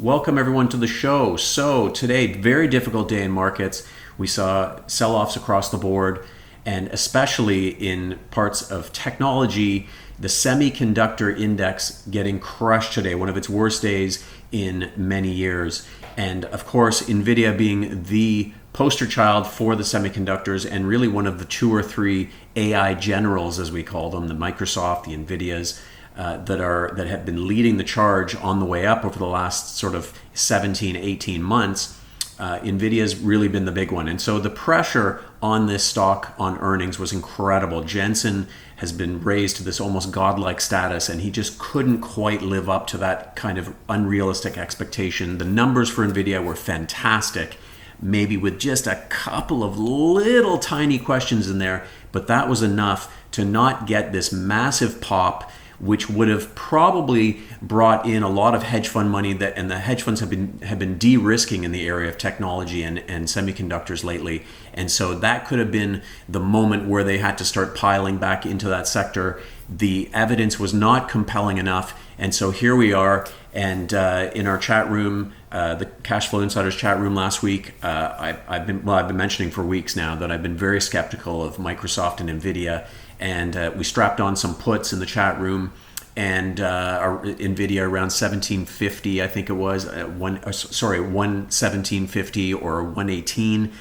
Welcome everyone to the show. So today, very difficult day in markets. We saw sell-offs across the board, and especially in parts of technology, the semiconductor index getting crushed today, one of its worst days in many years. And of course, NVIDIA being the poster child for the semiconductors and really one of the two or three AI generals, as we call them, the Microsoft, the NVIDIAs, that have been leading the charge on the way up over the last sort of 17, 18 months. NVIDIA's really been the big one. And so the pressure on this stock on earnings was incredible. Jensen has been raised to this almost godlike status, and he just couldn't quite live up to that kind of unrealistic expectation. The numbers for NVIDIA were fantastic, maybe with just a couple of little tiny questions in there, but that was enough to not get this massive pop, which would have probably brought in a lot of hedge fund money, and the hedge funds have been de-risking in the area of technology and semiconductors lately. And so that could have been the moment where they had to start piling back into that sector. The evidence was not compelling enough. And so here we are. And in our chat room, the Cash Flow Insiders chat room last week, I've been mentioning for weeks now that I've been very skeptical of Microsoft and NVIDIA. And we strapped on some puts in the chat room, and our NVIDIA around 1750, I think it was, 11750 or 118,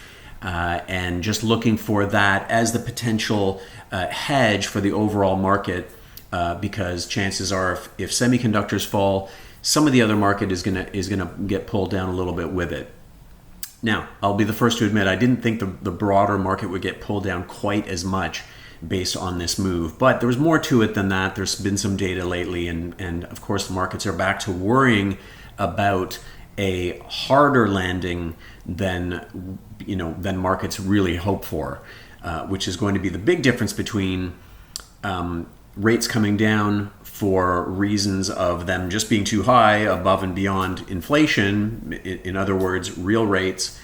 and just looking for that as the potential hedge for the overall market, because chances are if semiconductors fall, some of the other market is gonna get pulled down a little bit with it. Now, I'll be the first to admit I didn't think the broader market would get pulled down quite as much based on this move, but there was more to it than that. There's been some data lately, and of course the markets are back to worrying about a harder landing than markets really hope for, which is going to be the big difference between rates coming down for reasons of them just being too high above and beyond inflation, in other words, real rates,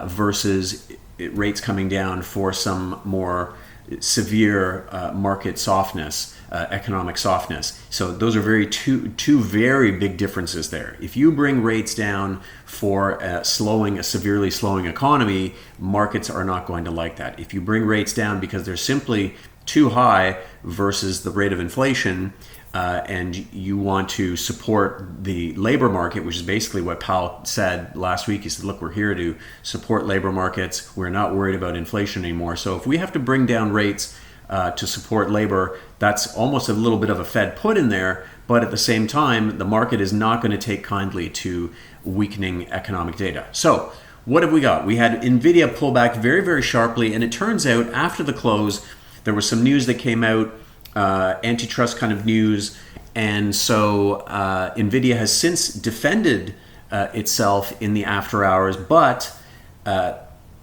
versus rates coming down for some more severe market softness, economic softness. So those are two very big differences there. If you bring rates down for a severely slowing economy, markets are not going to like that. If you bring rates down because they're simply too high versus the rate of inflation, and you want to support the labor market, which is basically what Powell said last week. He said, look, we're here to support labor markets. We're not worried about inflation anymore. So if we have to bring down rates to support labor, that's almost a little bit of a Fed put in there. But at the same time, the market is not going to take kindly to weakening economic data. So what have we got? We had NVIDIA pull back very, very sharply. And it turns out after the close, there was some news that came out, antitrust kind of news, and so NVIDIA has since defended itself in the after hours, but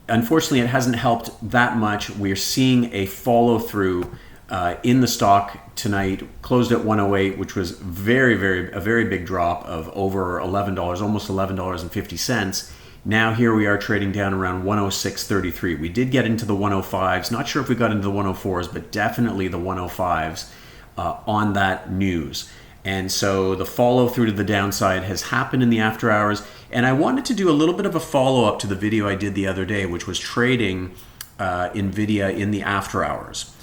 unfortunately it hasn't helped that much. We're seeing a follow through in the stock tonight, closed at 108, which was a very big drop of over $11, almost $11.50. Now here we are trading down around 106.33. We did get into the 105s. Not sure if we got into the 104s, but definitely the 105s on that news. And so the follow through to the downside has happened in the after hours. And I wanted to do a little bit of a follow up to the video I did the other day, which was trading NVIDIA in the after hours,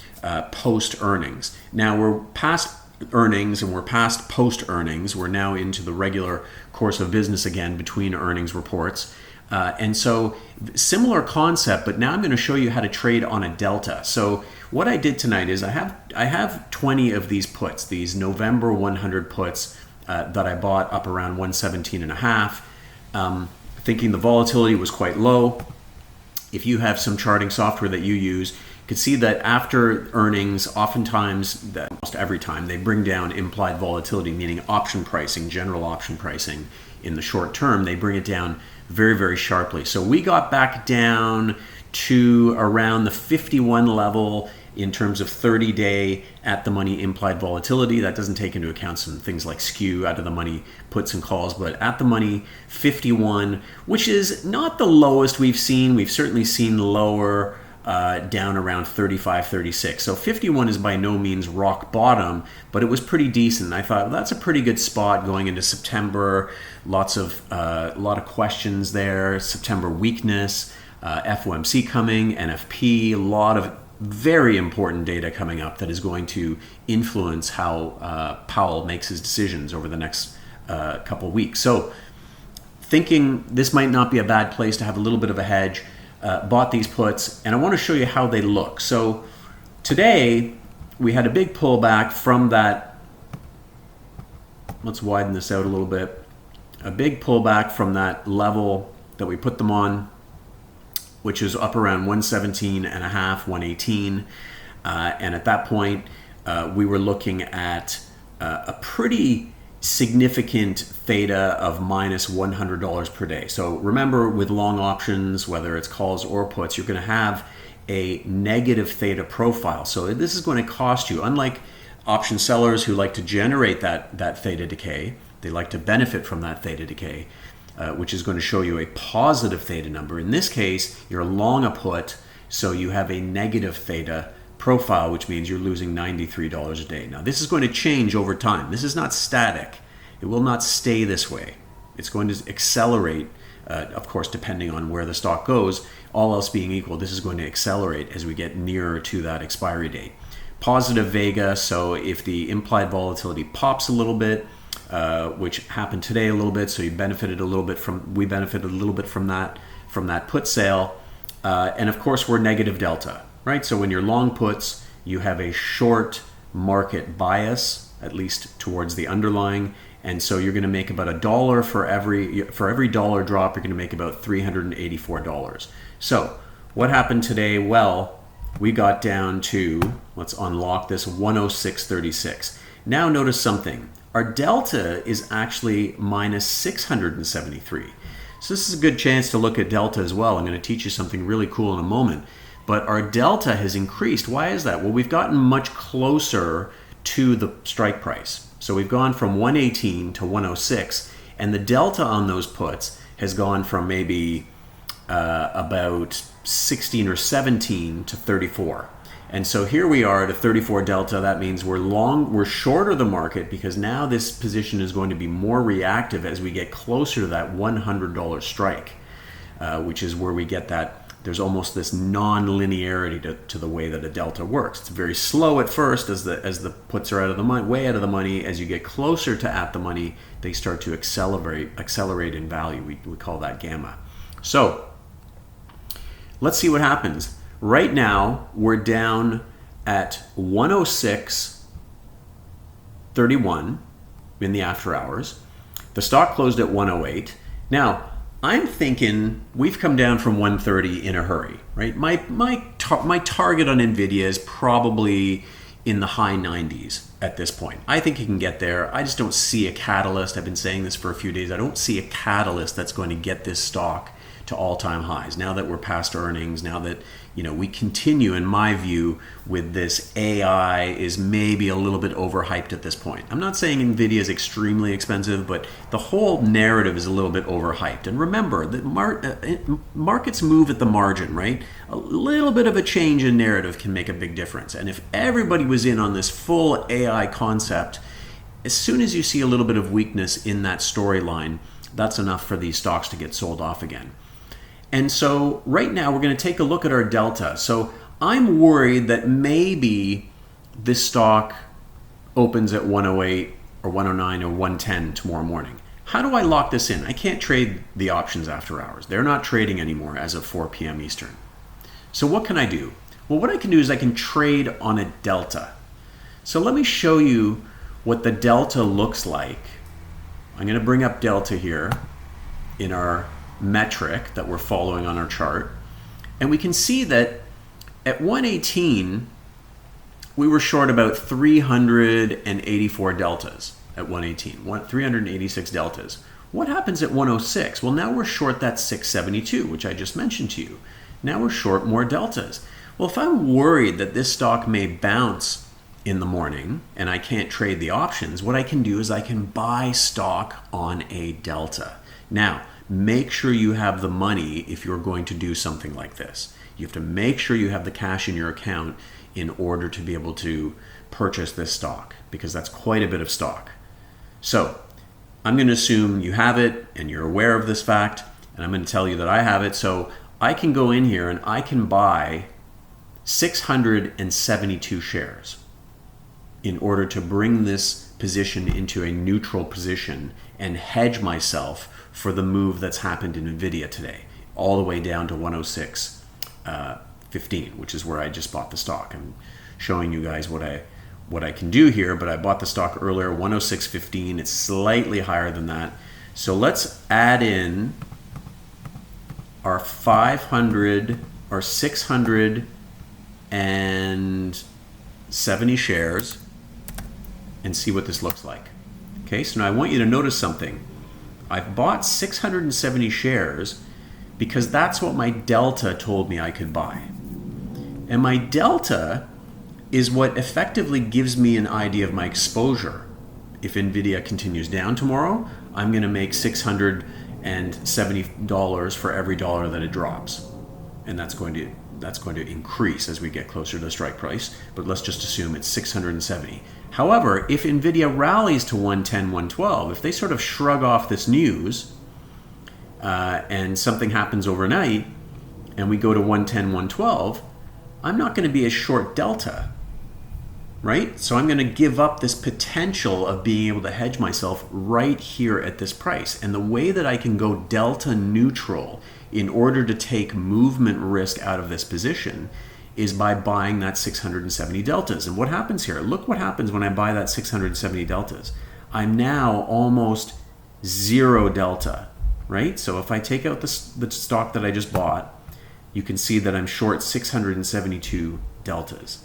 post earnings. Now we're past earnings and we're past post earnings. We're now into the regular course of business again between earnings reports. And so similar concept, but now I'm going to show you how to trade on a delta. So what I did tonight is I have 20 of these puts, these November 100 puts that I bought up around 117.5, thinking the volatility was quite low. If you have some charting software that you use, you can see that after earnings, oftentimes, almost every time, they bring down implied volatility, meaning option pricing, general option pricing in the short term. They bring it down very, very sharply. So we got back down to around the 51 level in terms of 30-day at-the-money implied volatility. That doesn't take into account some things like skew, out-of-the-money puts and calls, but at-the-money 51, which is not the lowest we've seen. We've certainly seen lower down around 35, 36. So 51 is by no means rock bottom, but it was pretty decent. I thought, well, that's a pretty good spot going into September. A lot of questions there. September weakness, FOMC coming, NFP, a lot of very important data coming up that is going to influence how Powell makes his decisions over the next couple of weeks. So thinking this might not be a bad place to have a little bit of a hedge, bought these puts, and I want to show you how they look. So today we had a big pullback from that. Let's widen this out a little bit. A big pullback from that level that we put them on, which is up around 117.5, 118. And at that point, we were looking at a pretty significant theta of minus $100 per day. So remember, with long options, whether it's calls or puts, you're going to have a negative theta profile. So this is going to cost you, unlike option sellers who like to generate that theta decay, they like to benefit from that theta decay, which is going to show you a positive theta number. In this case, you're long a put, so you have a negative theta profile, which means you're losing $93 a day. Now, this is going to change over time. This is not static. It will not stay this way. It's going to accelerate, of course, depending on where the stock goes. All else being equal, this is going to accelerate as we get nearer to that expiry date. Positive vega, so if the implied volatility pops a little bit, which happened today a little bit, so we benefited a little bit from that put sale. And of course, we're negative delta, right? So when you're long puts, you have a short market bias, at least towards the underlying. And so you're going to make about $1 for every dollar drop, you're going to make about $384. So what happened today? Well, we got down to, let's unlock this, 106.36. Now notice something. Our delta is actually minus 673. So this is a good chance to look at delta as well. I'm going to teach you something really cool in a moment. But our delta has increased. Why is that? Well, we've gotten much closer to the strike price. So we've gone from 118 to 106, and the delta on those puts has gone from maybe about 16 or 17 to 34. And so here we are at a 34 delta. That means we're shorter the market, because now this position is going to be more reactive as we get closer to that $100 strike, which is where we get that. There's almost this non-linearity to the way that a delta works. It's very slow at first as the puts are way out of the money. As you get closer to at the money, they start to accelerate in value. We call that gamma. So let's see what happens. Right now, we're down at 106.31 in the after hours. The stock closed at 108. Now, I'm thinking we've come down from 130 in a hurry, right? My target on NVIDIA is probably in the high 90s at this point. I think you can get there. I just don't see a catalyst. I've been saying this for a few days. I don't see a catalyst that's going to get this stock to all-time highs. Now that we're past earnings, now that we continue, in my view, with this AI is maybe a little bit overhyped at this point. I'm not saying NVIDIA is extremely expensive, but the whole narrative is a little bit overhyped. And remember, that markets move at the margin, right? A little bit of a change in narrative can make a big difference. And if everybody was in on this full AI concept, as soon as you see a little bit of weakness in that storyline, that's enough for these stocks to get sold off again. And so right now we're going to take a look at our delta. So I'm worried that maybe this stock opens at 108 or 109 or 110 tomorrow morning. How do I lock this in? I can't trade the options after hours. They're not trading anymore as of 4 p.m. Eastern. So what can I do? Well, what I can do is I can trade on a delta. So let me show you what the delta looks like. I'm going to bring up delta here in our metric that we're following on our chart, and we can see that at 118 we were short about 384 deltas at 118, 386 deltas. What happens at 106? Well, now we're short that 672, which I just mentioned to you. Now we're short more deltas. Well, if I'm worried that this stock may bounce in the morning and I can't trade the options, what I can do is I can buy stock on a delta. Now, make sure you have the money if you're going to do something like this. You have to make sure you have the cash in your account in order to be able to purchase this stock, because that's quite a bit of stock. So I'm going to assume you have it and you're aware of this fact, and I'm going to tell you that I have it. So I can go in here and I can buy 672 shares in order to bring this position into a neutral position and hedge myself for the move that's happened in NVIDIA today, all the way down to 106.15, which is where I just bought the stock. I'm showing you guys what I can do here, but I bought the stock earlier, 106.15. It's slightly higher than that. So let's add in our 500 or 670 shares and see what this looks like. Okay, so now I want you to notice something. I've bought 670 shares because that's what my delta told me I could buy. And my delta is what effectively gives me an idea of my exposure. If NVIDIA continues down tomorrow, I'm going to make $670 for every dollar that it drops. And that's going to increase as we get closer to the strike price, but let's just assume it's 670. However, if NVIDIA rallies to 110, 112, if they sort of shrug off this news and something happens overnight and we go to 110, 112, I'm not going to be a short delta, right? So I'm going to give up this potential of being able to hedge myself right here at this price. And the way that I can go delta neutral in order to take movement risk out of this position is by buying that 670 deltas. And what happens here? Look what happens when I buy that 670 deltas. I'm now almost zero delta, right? So if I take out the stock that I just bought, you can see that I'm short 672 deltas.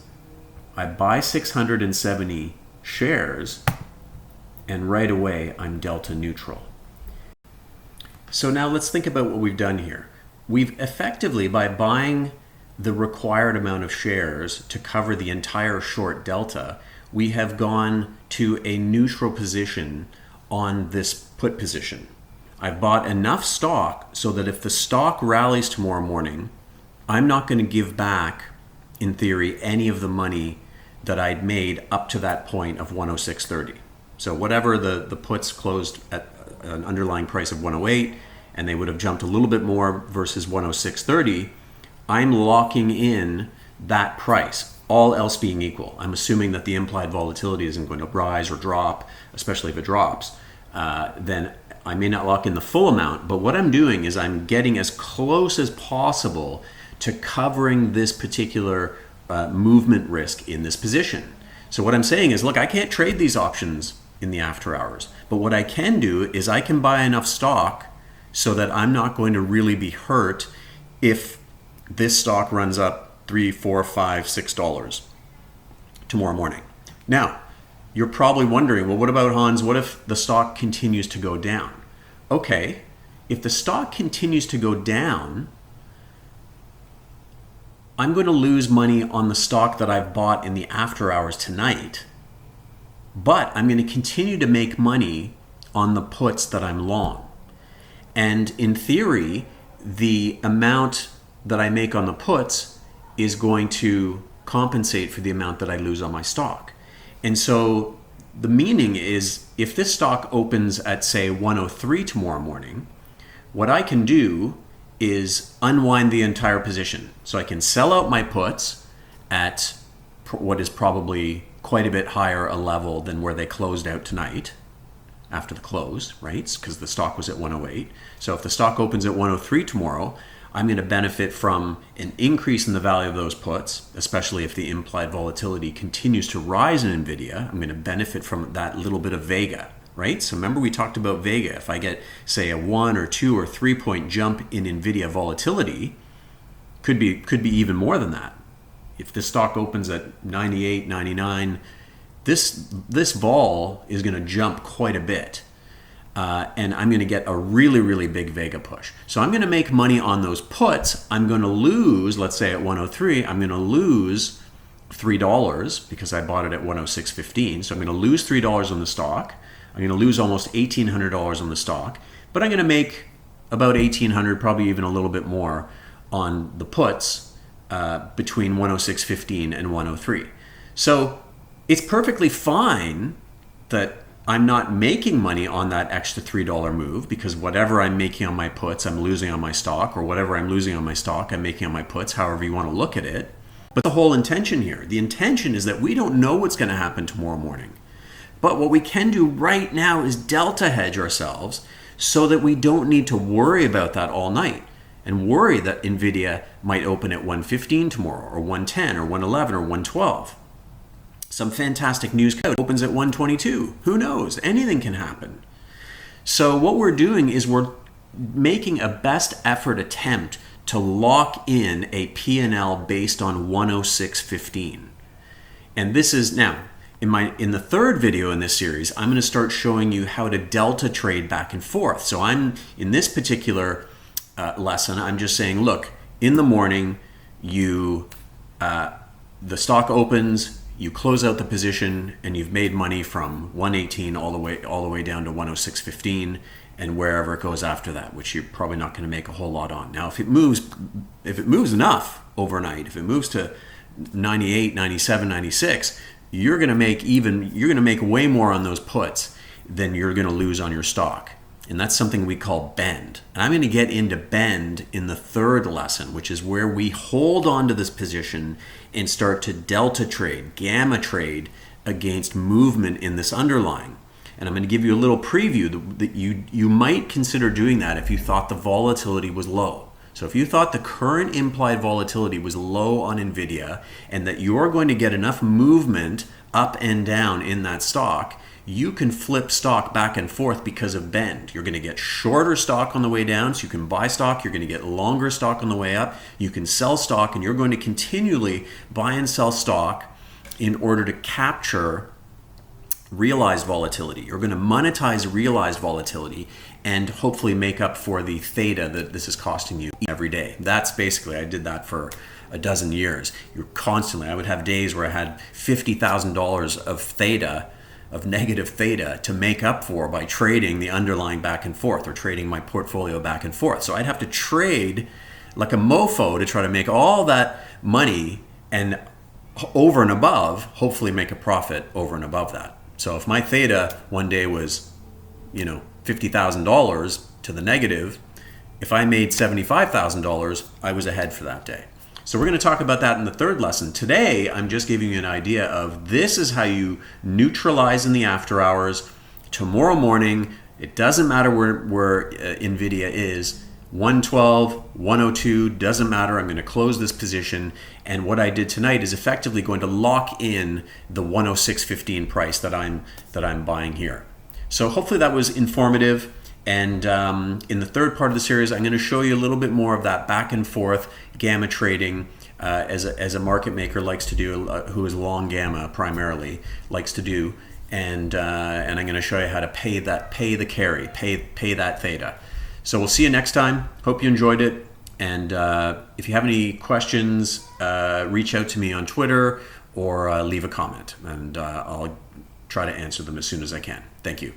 I buy 670 shares, and right away I'm delta neutral. So now let's think about what we've done here. We've effectively, by buying the required amount of shares to cover the entire short delta, we have gone to a neutral position on this put position. I've bought enough stock so that if the stock rallies tomorrow morning, I'm not going to give back, in theory, any of the money that I'd made up to that point of 106.30. So whatever the puts closed at an underlying price of 108, and they would have jumped a little bit more versus 106.30, I'm locking in that price, all else being equal. I'm assuming that the implied volatility isn't going to rise or drop, especially if it drops. Then I may not lock in the full amount, but what I'm doing is I'm getting as close as possible to covering this particular movement risk in this position. So what I'm saying is, look, I can't trade these options in the after hours, but what I can do is I can buy enough stock so that I'm not going to really be hurt if this stock runs up $3, $4, $5, $6 tomorrow morning. Now, you're probably wondering, well, what about, Hans, what if the stock continues to go down? Okay, if the stock continues to go down, I'm going to lose money on the stock that I've bought in the after hours tonight, but I'm going to continue to make money on the puts that I'm long. And in theory, the amount that I make on the puts is going to compensate for the amount that I lose on my stock. And so the meaning is, if this stock opens at, say, 103 tomorrow morning, what I can do is unwind the entire position. So I can sell out my puts at what is probably quite a bit higher a level than where they closed out tonight after the close, right? Because the stock was at 108. So if the stock opens at 103 tomorrow, I'm going to benefit from an increase in the value of those puts, especially if the implied volatility continues to rise in NVIDIA. I'm going to benefit from that little bit of Vega, right? So remember we talked about Vega. If I get, say, a 1 or 2 or 3 point jump in NVIDIA volatility, could be even more than that. If the stock opens at 98, 99, this vol is going to jump quite a bit. And I'm going to get a really, really big Vega push. So I'm going to make money on those puts. I'm going to lose, let's say at 103, I'm going to lose $3 because I bought it at 106.15. So I'm going to lose $3 on the stock. I'm going to lose almost $1,800 on the stock. But I'm going to make about 1,800, probably even a little bit more on the puts between 106.15 and 103. So it's perfectly fine that I'm not making money on that extra $3 move, because whatever I'm making on my puts, I'm losing on my stock, or whatever I'm losing on my stock, I'm making on my puts, however you want to look at it. But the whole intention here, the intention is that we don't know what's going to happen tomorrow morning. But what we can do right now is delta hedge ourselves so that we don't need to worry about that all night and worry that NVIDIA might open at 115 tomorrow, or 110, or 111, or 112. Some fantastic news opens at 122. Who knows? Anything can happen. So what we're doing is we're making a best effort attempt to lock in a P&L based on 106.15. And this is now, in the third video in this series, I'm going to start showing you how to delta trade back and forth. So in this particular lesson, I'm just saying, look, in the morning, the stock opens, you close out the position, and you've made money from 118 all the way down to 106.15, and wherever it goes after that, which you're probably not going to make a whole lot on. Now, if it moves enough overnight, if it moves to 98, 97, 96, you're going to make way more on those puts than you're going to lose on your stock. And that's something we call bend. And I'm going to get into bend in the third lesson, which is where we hold on to this position and start to delta trade, gamma trade against movement in this underlying. And I'm going to give you a little preview that you might consider doing that if you thought the volatility was low. So if you thought the current implied volatility was low on NVIDIA and that you're going to get enough movement up and down in that stock, you can flip stock back and forth because of bend. You're going to get shorter stock on the way down, so you can buy stock. You're going to get longer stock on the way up. You can sell stock, and you're going to continually buy and sell stock in order to capture realized volatility. You're going to monetize realized volatility and hopefully make up for the theta that this is costing you every day. That's basically, I did that for a dozen years. I would have days where I had $50,000 of theta, of negative theta, to make up for by trading the underlying back and forth, or trading my portfolio back and forth. So I'd have to trade like a mofo to try to make all that money, and over and above, hopefully make a profit over and above that. So if my theta one day was, $50,000 to the negative, if I made $75,000, I was ahead for that day. So we're going to talk about that in the third lesson. Today, I'm just giving you an idea of this is how you neutralize in the after hours. Tomorrow morning, it doesn't matter where NVIDIA is, 112, 102, doesn't matter. I'm going to close this position. And what I did tonight is effectively going to lock in the 106.15 price that I'm buying here. So hopefully that was informative. And in the third part of the series, I'm going to show you a little bit more of that back and forth gamma trading as a market maker likes to do, who is long gamma primarily, likes to do. And I'm going to show you how to pay the carry, pay that theta. So we'll see you next time. Hope you enjoyed it. And if you have any questions, reach out to me on Twitter or leave a comment, and I'll try to answer them as soon as I can. Thank you.